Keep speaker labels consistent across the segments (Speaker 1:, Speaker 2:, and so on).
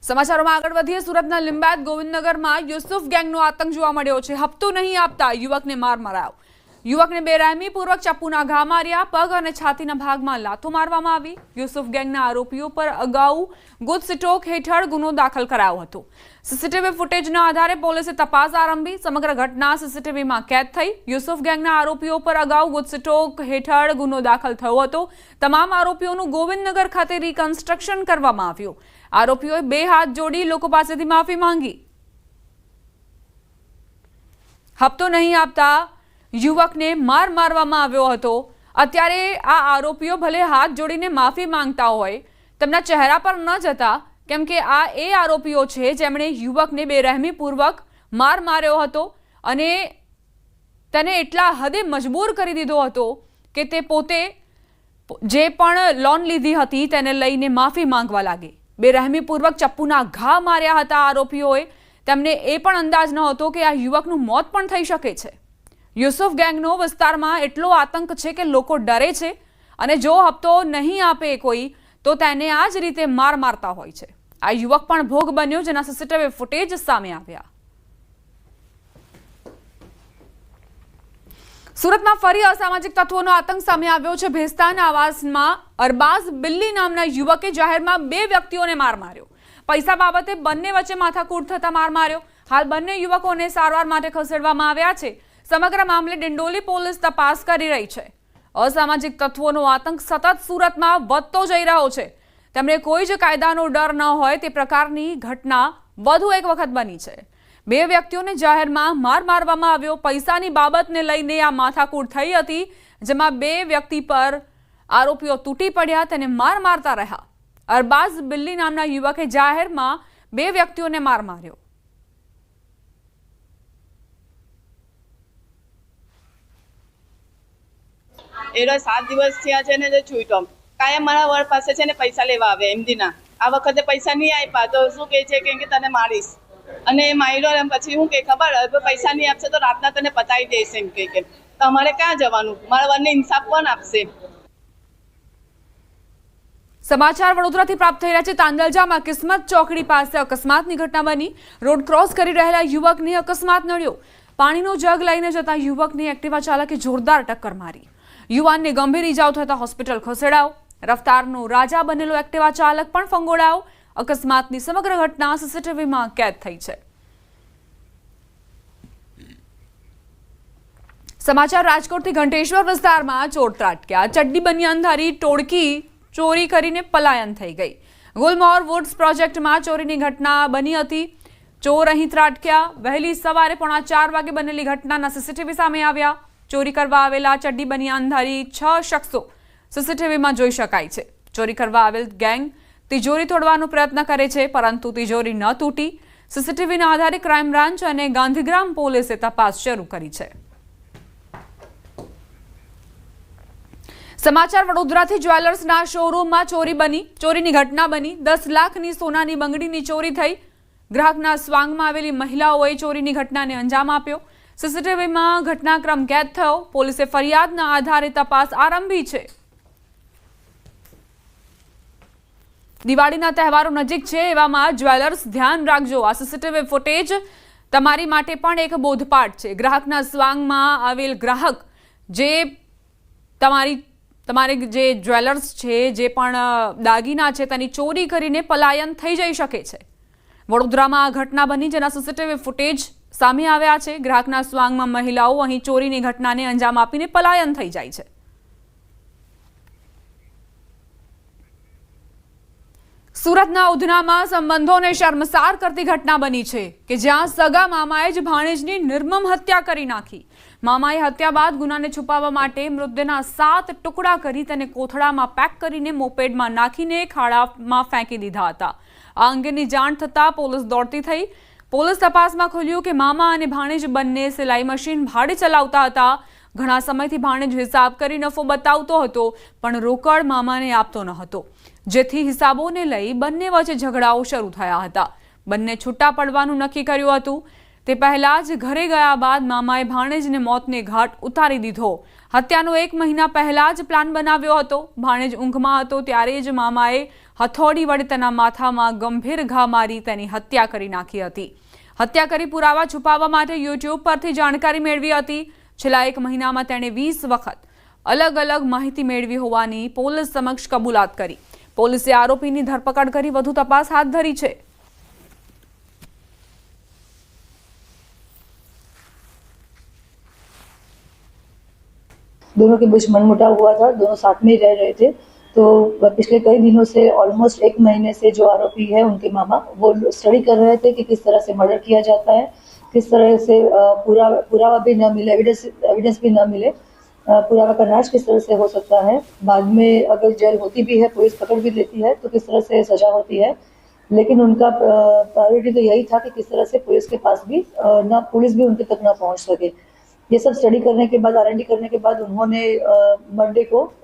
Speaker 1: સમાચારોમાં આગળ વધીએ સુરતના લિંબાયત ગોવિંદનગરમાં યુસુફ ગેંગનો આતંક જોવા મળ્યો છે। હપ્તો નહીં આપતા યુવકને માર મરાયો। યુવકને બેરહેમીપૂર્વક ચપ્પુના ઘા માર્યા, પગ અને છાતીના ભાગમાં લાતો મારવામાં આવી। યુસુફ ગેંગના આરોપીઓ પર અગાઉ ગુજસિટોક હેઠળ ગુનો દાખલ કરાયો હતો। સીસીટીવી ફૂટેજના આધારે પોલીસે તપાસ આરંભી। સમગ્ર ઘટના સીસીટીવીમાં કેદ થઈ। યુસુફ ગેંગના આરોપીઓ પર અગાઉ ગુજસિટોક હેઠળ ગુનો દાખલ થયો હતો। તમામ આરોપીઓનું ગોવિંદનગર ખાતે રિકન્સ્ટ્રક્શન કરવામાં આવ્યું। આરોપીઓએ બે હાથ જોડી લોકો પાસેથી માફી માંગી। હપ્તો નહીં આપતા યુવકને મારવામાં આવ્યો હતો। અત્યારે આ આરોપીઓ ભલે હાથ જોડીને માફી માંગતા હોય, તેમના ચહેરા પર ન જતા, કેમ કે આ એ આરોપીઓ છે જેમણે યુવકને બેરહેમીપૂર્વક માર્યો હતો અને તેને એટલા હદે મજબૂર કરી દીધો હતો કે તે પોતે જે પણ લોન લીધી હતી તેને લઈને માફી માંગવા લાગે। બેરહેમીપૂર્વક ચપ્પુના ઘા માર્યા હતા આરોપીઓએ। તેમને એ પણ અંદાજ ન હતો કે આ યુવકનું મોત પણ થઈ શકે છે। યુસુફ ગેંગનો વિસ્તારમાં એટલો આતંક છે કે લોકો ડરે છે અને જો હપ્તો નહીં આપે કોઈ તો તેને આ જ રીતે મારતા હોય છે। આ યુવક પણ ભોગ બન્યો, જેના સીસીટીવી ફૂટેજ સામે આવ્યા। સુરતમાં ફરી અસામાજિક તત્વોનો આતંક સામે આવ્યો છે। ભેસ્તાન આવાસમાં અરબાઝ બિલ્લી નામના યુવકે જાહેરમાં બે વ્યક્તિઓને માર્યો। પૈસા બાબતે બંને વચ્ચે માથાકૂટ થતા માર્યો। હાલ બંને યુવકોને સારવાર માટે ખસેડવામાં આવ્યા છે। સમગ્ર મામલે ડિંડોલી પોલીસ તપાસ કરી રહી છે। અસામાજિક તત્વોનો આતંક સતત સુરતમાં વધતો જઈ રહ્યો છે। તેમને કોઈ જ કાયદાનો ડર ન હોય તે પ્રકારની ઘટના વધુ એક વખત બની છે। બે વ્યક્તિઓને જાહેરમાં મારવામાં આવ્યો। પૈસાની બાબતને લઈને આ માથાકૂટ થઈ હતી, જેમાં બે વ્યક્તિ પર આરોપીઓ તૂટી પડ્યા, તેને મારતા રહ્યા। અરબાઝ બિલ્લી નામના યુવકે જાહેરમાં બે વ્યક્તિઓને માર્યો।
Speaker 2: એનો 7 દિવસ થયા છે ને જે છૂટો કાયમ મારા વર પાસે છે ને પૈસા લેવા આવે એમદીના। આ વખતે પૈસા નહીં આપ્યા તો શું કહે છે કે તને મારીશ, અને એ માર્યો એમ પછી હું કે ખબર હવે પૈસા નહીં આપશે તો રાતના તને પતાવી દઈશ એમ કે તમારે ક્યાં જવાનું, મારા વરને ઇન્સાફ કોણ આપશે।
Speaker 1: સમાચાર વડોદરાથી પ્રાપ્ત થઈ રહ્યા છે। તાંદલજામાં કિસ્મત ચોકડી પાસે અકસ્માતની ઘટના બની। રોડ ક્રોસ કરી રહેલા યુવકને અકસ્માત નડ્યો। પાણીનો જગ લઈને જતા યુવકને એક્ટિવા ચાલકે જોરદાર ટક્કર મારી। યુવાનને ગંભીર ઈજાઓ થતા હોસ્પિટલ ખસેડાયો। રફતારનો રાજા બનેલો એક્ટિવા ચાલક પણ ફંગોળાયો। અકસ્માતની સમગ્ર ઘટના સીસીટીવીમાં કેદ થઈ છે। સમાચાર રાજકોટથી ઘંટેશ્વર વિસ્તારમાં ચોર ત્રાટક્યા। ચડ્ડી બનિયાનધારી ટોળકી ચોરી કરીને પલાયન થઈ ગઈ। ગુલમોહર વુડ્સ પ્રોજેક્ટમાં ચોરીની ઘટના બની હતી। ચોર અહીં ત્રાટક્યા। વહેલી સવારે 4:15 વાગે બનેલી ઘટનાના સીસીટીવી સામે આવ્યા। ચોરી કરવા આવેલા ચડ્ડી બનિયાનધારી 6 શખ્સો સીસીટીવીમાં જોઈ શકાય છે। ચોરી કરવા આવેલ ગેંગ તિજોરી તોડવાનો પ્રયત્ન કરે છે, પરંતુ તિજોરી ન તૂટી। સીસીટીવીના આધારે ક્રાઇમ બ્રાન્ચ અને ગાંધીગ્રામ પોલીસે તપાસ શરૂ કરી છે। સમાચાર વડોદરાથી જ્વેલર્સના શોરૂમમાં ચોરીની ઘટના બની। 10 લાખની સોનાની બંગડીની ચોરી થઈ। ગ્રાહકના સ્વાંગમાં આવેલી મહિલાઓએ ચોરીની ઘટનાને અંજામ આપ્યો। સીસીટીવીમાં ઘટનાક્રમ કેદ થયો। પોલીસે ફરિયાદના આધારે તપાસ આરંભી છે। દિવાળીના તહેવારો નજીક છે, એવામાં જ્વેલર્સ ધ્યાન રાખજો। આ સીસીટીવી ફૂટેજ તમારી માટે પણ એક બોધપાઠ છે। ગ્રાહકના સ્વાંગમાં આવેલ ગ્રાહક જે તમારે જે જ્વેલર્સ છે, જે પણ દાગીના છે, તેની ચોરી કરીને પલાયન થઈ જઈ શકે છે। વડોદરામાં આ ઘટના બની, જેના સીસીટીવી ફૂટેજ સામે આવ્યા છે। ગ્રાહકના સ્વાંગમાં મહિલાઓ અહીં ચોરીની ઘટનાને અંજામ આપીને પલાયન થઈ જાય છે। સુરતના ઉધનામાં સંબંધોને શર્મસાર કરતી ઘટના બની છે કે જ્યાં સગા મામાએ જ ભાણેજની નિર્મમ હત્યા કરી નાખી। મામાએ હત્યા બાદ ગુનાને છુપાવવા માટે મૃતદેહના 7 ટુકડા કરી તેને કોથળામાં પેક કરીને મોપેડમાં નાખીને ખાડામાં ફેંકી દીધા હતા। આ અંગેની જાણ થતાં પોલીસ દોડતી થઈ। પોલીસ તપાસમાં ખુલ્યું કે મામા અને ભાણેજ બંને સિલાઈ મશીન ભાડે ચલાવતા હતા। ઘણા સમયથી ભાણેજ હિસાબ કરી નફો બતાવતો હતો, પણ રોકડ મામાને આપતો ન હતો, જેથી હિસાબોને લઈ બંને વચ્ચે ઝઘડાઓ શરૂ થયા હતા। બંને છૂટા પડવાનું નક્કી કર્યું હતું। તે પહેલા જ ઘરે ગયા બાદ મામાએ ભાણેજને મોતને ઘાટ ઉતારી દીધો। હત્યાનો 1 મહિના પહેલા જ પ્લાન બનાવ્યો હતો। ભાણેજ ઊંઘમાં હતો ત્યારે જ મામાએ હથોડી વડે તેના માથામાં ગંભીર ઘા મારી તેની હત્યા કરી નાખી હતી। હત્યા કરી પુરાવા છુપાવવા માટે યુટ્યુબ પરથી જાણકારી મેળવી હતી। છેલ્લા 1 મહિનામાં તેણે 20 વખત અલગ અલગ માહિતી મેળવી હોવાની પોલીસ સમક્ષ કબૂલાત કરી। પોલીસે આરોપીની ધરપકડ કરી વધુ તપાસ હાથ ધરી છે।
Speaker 3: दोनों के बीच मनमुटाव हुआ था, दोनों साथ में ही रह रहे थे। तो पिछले कई दिनों से ऑलमोस्ट 1 महीने से जो आरोपी है उनके मामा वो स्टडी कर रहे थे कि किस तरह से मर्डर किया जाता है, किस तरह से पुरावा भी न मिले, एविडेंस भी न मिले, पुरावा का नाश किस तरह से हो सकता है, बाद में अगर जेल होती भी है, पुलिस पकड़ भी लेती है तो किस तरह से सजा होती है। लेकिन उनका प्रायोरिटी तो यही था कि किस तरह से पुलिस के पास भी पुलिस भी उनके तक ना पहुंच सके। ये सब स्टडी करने के बाद, R&D करने के बाद उन्होंने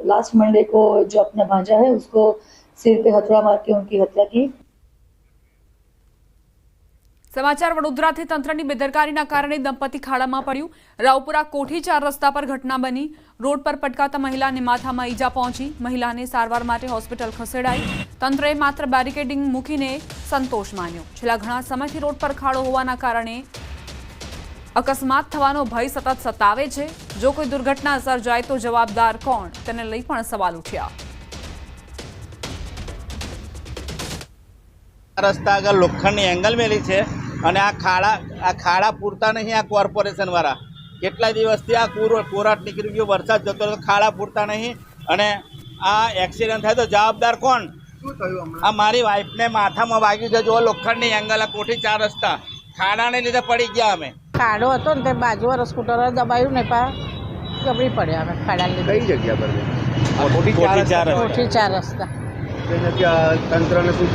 Speaker 3: लास्ट मंडे को जो अपना भांजा है उसको सिर पे हथौड़ा मार के उनकी हत्या की।
Speaker 1: समाचार वडोदराથી તંત્રની બેદરકારીના કારણે દંપતી ખાડામાં પડ્યું। રાવપુરા કોઠી 4 રસ્તા પર ઘટના બની। રોડ પર પટકાતા મહિલાને માથામાં ઈજા પહોંચી। મહિલાને સારવાર માટે હોસ્પિટલ ખસેડાઈ। તંત્રએ માત્ર બેરિકેડિંગ મૂકીને સંતોષ માન્યો। છેલ્લા ઘણા સમયથી રોડ પર ખાડો હોવાના કારણે અકસ્માત થવાનો ભય સતત સતાવે છે। જો કોઈ દુર્ઘટના સર્જાય તો જવાબદાર કોણ, તેને લઈ પણ સવાલ ઉઠ્યા।
Speaker 4: રસ્તા આગળ લોખંડની એંગલ મેલી છે અને આ ખાડા પૂરતા નહીં। આ કોર્પોરેશન વાળા કેટલા દિવસથી આ કોરાટ નીકળી ગયો, વરસાદ જતો રહ્યો, ખાડા પૂરતા નહીં અને આ એક્સિડન્ટ થાય તો જવાબદાર કોણ? આ મારી વાઈફને માથામાં વાગ્યું છે। જો લોખંડની એંગલ, આ કોઠી 4 રસ્તા ખાડાને લીધે પડી ગયા। અમે
Speaker 5: ખાડો હતો ને તે બાજુવાળા સ્કૂટર દબાયું ને પા ગબડી પડ્યા અમે ખાડા લીધે।
Speaker 6: કઈ જગ્યા પર છે?
Speaker 4: કોઠી
Speaker 5: 4 રસ્તા
Speaker 6: તંત્રને શું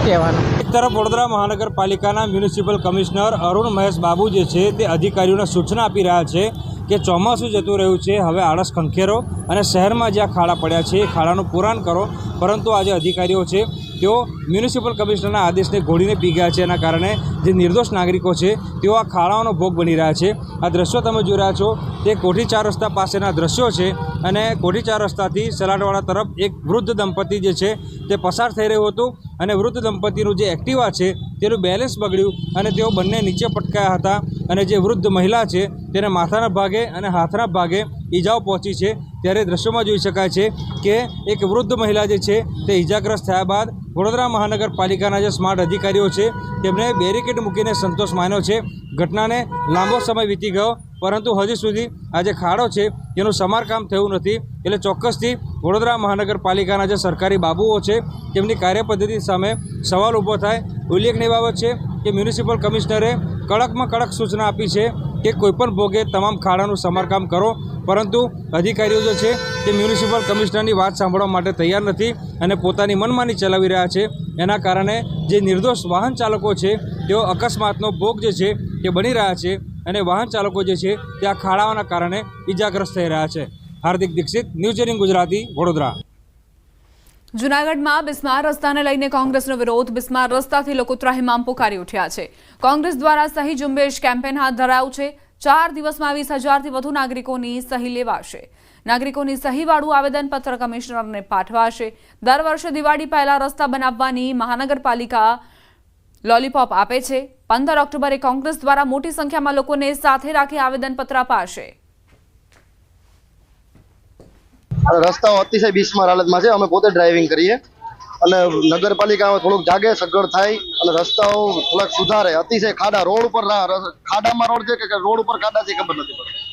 Speaker 5: કહેવાનું।
Speaker 7: એક તરફ વડોદરા મહાનગરપાલિકાના મ્યુનિસિપલ કમિશનર અરુણ મહેશ બાબુ જે છે તે અધિકારીઓને સૂચના આપી રહ્યા છે કે ચોમાસું જતું રહ્યું છે, હવે આળસ ખંખેરો અને શહેરમાં જ્યાં ખાડા પડ્યા છે એ ખાડાનું પુરાણ કરો। પરંતુ આજે અધિકારીઓ છે તેઓ મ્યુનિસિપલ કમિશનરના આદેશને ઘોડીને પી ગયા છે। એના કારણે જે નિર્દોષ નાગરિકો છે તેઓ આ ખાડાઓનો ભોગ બની રહ્યા છે। આ દ્રશ્યો તમે જોઈ રહ્યા છો તે કોઠી 4 રસ્તા પાસેના દ્રશ્યો છે અને કોઠી 4 રસ્તાથી સલાડવાડા તરફ એક વૃદ્ધ દંપતી જે છે તે પસાર થઈ રહ્યું હતું અને વૃદ્ધ દંપતીનું જે એક્ટિવા છે તેનું બેલેન્સ બગડ્યું અને તેઓ બંને નીચે પટકાયા હતા અને જે વૃદ્ધ મહિલા છે તેને માથાના ભાગે અને હાથના ભાગે ઈજાઓ પહોંચી છે। ત્યારે દ્રશ્યોમાં જોઈ શકાય છે કે એક વૃદ્ધ મહિલા જે છે તે ઈજાગ્રસ્ત થયા બાદ વડોદરા મહાનગરપાલિકાના જે સ્માર્ટ અધિકારીઓ છે તેમણે બેરિકેડ મૂકીને સંતોષ માન્યો છે। ઘટનાને લાંબો સમય વીતી ગયો પરંતુ હજી સુધી આ જે ખાડો છે તેનું સમારકામ થયું નથી। એટલે ચોક્કસથી વડોદરા મહાનગરપાલિકાના જે સરકારી બાબુઓ છે તેમની કાર્યપદ્ધતિ સામે સવાલ ઊભો થાય। ઉલ્લેખનીય બાબત છે કે મ્યુનિસિપલ કમિશનરે કડકમાં કડક સૂચના આપી છે કે કોઈપણ ભોગે તમામ ખાડાનું સમારકામ કરો, પરંતુ અધિકારીઓ જે છે તે મ્યુનિસિપલ કમિશનરની વાત સાંભળવા માટે તૈયાર નથી અને પોતાની મનમાની ચલાવી રહ્યા છે। એના કારણે જે નિર્દોષ વાહન ચાલકો છે તેઓ અકસ્માતનો ભોગ જે છે તે બની રહ્યા છે અને વાહન ચાલકો જે છે તે આ ખાડાઓના કારણે ઈજાગ્રસ્ત થઈ રહ્યા છે। હાર્દિક દીક્ષિત, ન્યૂઝ 18 ગુજરાતી, વડોદરા।
Speaker 1: જૂનાગઢમાં બિસ્માર રસ્તાને લઈને કોંગ્રેસનો વિરોધ। બિસ્માર રસ્તાથી લોકો ત્રાહિમામ પોકારી ઉઠ્યા છે। કોંગ્રેસ દ્વારા સહી ઝુંબેશ કેમ્પેન હાથ ધરાયું છે। 4 દિવસમાં 20,000થી વધુ નાગરિકોની સહી લેવાશે। નાગરિકોની સહીવાળું આવેદનપત્ર કમિશનરને પાઠવાશે। દર વર્ષે દિવાળી પહેલા રસ્તા બનાવવાની મહાનગરપાલિકા લોલીપોપ આપે છે। 15 ઓક્ટોબરે કોંગ્રેસ દ્વારા મોટી સંખ્યામાં લોકોને સાથે રાખી આવેદનપત્ર અપાશે।
Speaker 8: રસ્તાઓ અતિશય બિસ્માર હાલતમાં છે। અમે પોતે ડ્રાઇવિંગ કરીએ અને નગરપાલિકામાં થોડુંક જાગે સગવડ થાય અને રસ્તાઓ થોડાક સુધારે। અતિશય ખાડા, રોડ ઉપર ખાડામાં રોડ છે કે રોડ ઉપર ખાડા છે ખબર નથી પડતી,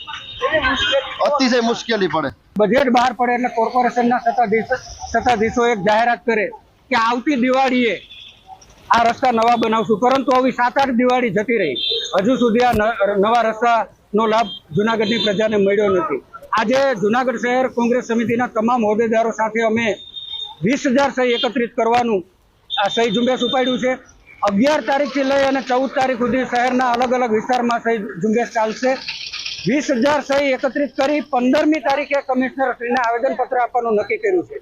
Speaker 8: અતિશય મુશ્કેલી પડે।
Speaker 9: બજેટ બહાર પડે એટલે કોર્પોરેશનના સત્તાધીશો એક જાહેરાત કરે કે આવતી દિવાળીએ આ રસ્તા નવા બનાવશું, પરંતુ હવે 7-8 દિવાળી જતી રહી, હજુ સુધી આ નવા રસ્તાનો લાભ જૂનાગઢની પ્રજાને મળ્યો નથી। આજે જૂનાગઢ શહેર કોંગ્રેસ સમિતિના તમામ હોદ્દેદારો સાથે અમે 20,000 સહી એકત્રિત કરવાનું આ સહી ઝુંબેશ ઉપાડ્યું છે। 11 તારીખથી લઈ અને 14 તારીખ સુધી શહેરના અલગ અલગ વિસ્તારમાં સહી ઝુંબેશ ચાલશે। 20,000 સહી એકત્રિત કરી 15મી તારીખે કમિશનરશ્રીને આવેદનપત્ર આપવાનું નક્કી કર્યું છે।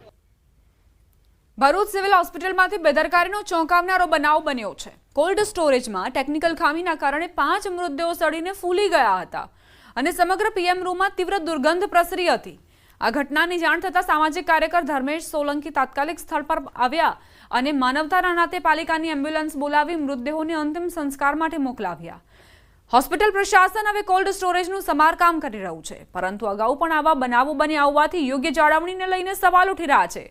Speaker 1: ભરૂચ સિવિલ હોસ્પિટલમાંથી બેદરકારીનો ચોંકાવનારો બનાવ બન્યો છે. કોલ્ડ સ્ટોરેજમાં ટેકનિકલ ખામીના કારણે 5 મૃતદેહો સડીને ફૂલી ગયા હતા અને સમગ્ર પીએમ રૂમમાં તીવ્ર દુર્ગંધ પ્રસરી હતી. આ ઘટનાની જાણ થતાં સામાજિક કાર્યકર ધર્મેશ સોલંકી તાત્કાલિક સ્થળ પર આવ્યા અને માનવતાના નાતે પાલિકાની એમ્બ્યુલન્સ બોલાવી મૃતદેહોને અંતિમ સંસ્કાર માટે મોકલાવ્યા. હોસ્પિટલ પ્રશાસન હવે કોલ્ડ સ્ટોરેજનું સમારકામ કરી રહ્યું છે, પરંતુ અગાઉ પણ આવા બનાવો બન્યા હોવાથી યોગ્ય જાળવણીને લઈને સવાલ ઉઠી રહ્યા છે.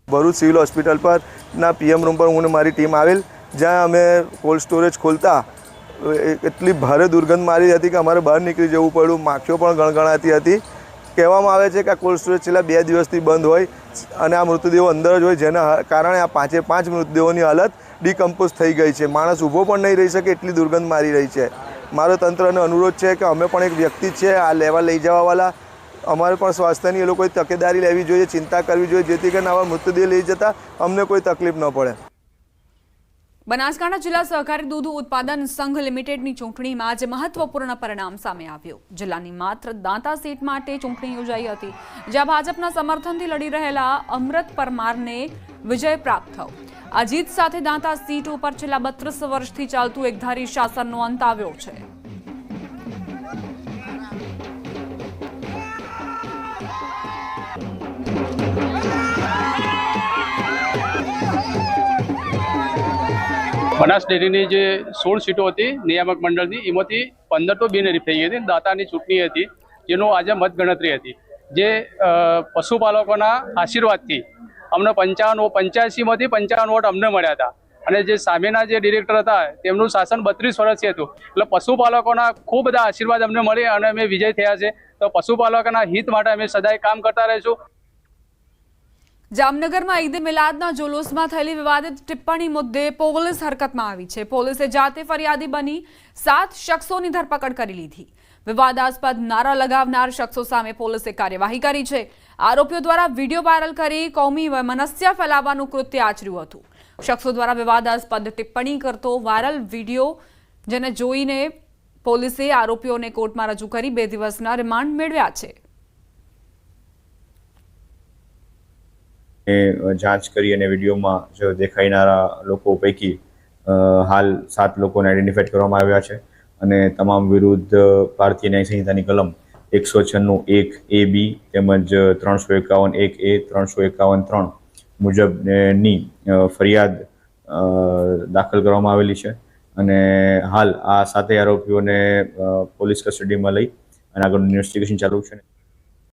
Speaker 10: ભરૂચ સિવિલ હોસ્પિટલ પર ના પીએમ રૂમ પર હું અને મારી ટીમ આવેલ, જ્યાં અમે કોલ્ડ સ્ટોરેજ ખોલતા એટલી ભારે દુર્ગંધ મારી હતી કે અમારે બહાર નીકળી જવું પડ્યું. માખીઓ પણ ગણગણાતી હતી. કહેવામાં આવે છે કે આ કોલ્ડ સ્ટોરેજ છેલ્લા 2 દિવસથી બંધ હોય અને આ મૃતદેહો અંદર જ હોય, જેના કારણે આ 5 મૃતદેહોની હાલત ડિકમ્પોઝ થઈ ગઈ છે. માણસ ઊભો પણ નહીં રહી શકે એટલી દુર્ગંધ મારી રહી છે. મારો તંત્રને અનુરોધ છે કે અમે પણ એક વ્યક્તિ છે આ લેવા લઈ જવાવાળા, અમારે પણ સ્વાસ્થ્યની એ લોકોએ તકેદારી લેવી જોઈએ, ચિંતા કરવી જોઈએ, જેથી કરીને આવા મૃતદેહ લઈ જતા અમને કોઈ તકલીફ ન પડે.
Speaker 1: બનાસકાંઠા જિલ્લા સહકારી દૂધ ઉત્પાદન સંઘ લિમિટેડની ચૂંટણીમાં આજે મહત્વપૂર્ણ પરિણામ સામે આવ્યું. જિલ્લાની માત્ર દાંતા સીટ માટે ચૂંટણી યોજાઈ હતી, જ્યાં ભાજપના સમર્થનથી લડી રહેલા અમૃત પરમારને વિજય પ્રાપ્ત થયો. આ જીત સાથે દાંતા સીટ ઉપર છેલ્લા 32 વર્ષથી ચાલતું એકધારી શાસનનો અંત આવ્યો છે.
Speaker 11: બનાસ ડેરીની જે 16 સીટો હતી નિયામક મંડળની, એમાંથી 15 તો બિનહરીફ થઈ ગઈ હતી. દાતાની ચૂંટણી હતી, જેનો આજે મતગણતરી હતી. જે પશુપાલકોના આશીર્વાદથી અમને 85માંથી 55 વોટ અમને મળ્યા હતા. અને જે સામેના જે ડિરેક્ટર હતા તેમનું શાસન 32 વર્ષથી હતું. એટલે પશુપાલકોના ખૂબ બધા આશીર્વાદ અમને મળે અને અમે વિજય થયા છે. તો પશુપાલકોના હિત માટે અમે સદાય કામ કરતા રહીશું.
Speaker 1: જામનગરમાં ઈદ મિલાદના જુલુસમાં થયેલી વિવાદિત ટિપ્પણી મુદ્દે પોલીસ હરકતમાં આવી છે. પોલીસે જાતે ફરિયાદી બની 7 શખ્સોની ધરપકડ કરી લીધી. વિવાદાસ્પદ નારા લગાવનાર શખ્સો સામે પોલીસે કાર્યવાહી કરી છે. આરોપીઓ દ્વારા વિડીયો વાયરલ કરી કોમી વૈમનસ્ય ફેલાવવાનું કૃત્ય આચર્યું હતું. શખ્સો દ્વારા વિવાદાસ્પદ ટિપ્પણી કરતો વાયરલ વિડીયો જેને જોઈને પોલીસે આરોપીઓને કોર્ટમાં રજૂ કરી 2 દિવસના રિમાન્ડ મેળવ્યા છે.
Speaker 12: જાંચ કરી અને વિડીયોમાં જો દેખાઈનારા લોકો પૈકી હાલ 7 લોકોને આઈડેન્ટિફાઈડ કરવામાં આવ્યા છે અને તમામ વિરુદ્ધ ભારતીય ન્યાય સંહિતાની કલમ 196(1)(a)(b) તેમજ 351(1)(a), 351(3) મુજબની ફરિયાદ દાખલ કરવામાં આવેલી છે અને હાલ આ 7 આરોપીઓને પોલીસ કસ્ટડીમાં લઈ અને આગળનું ઇન્વેસ્ટિગેશન ચાલુ છે.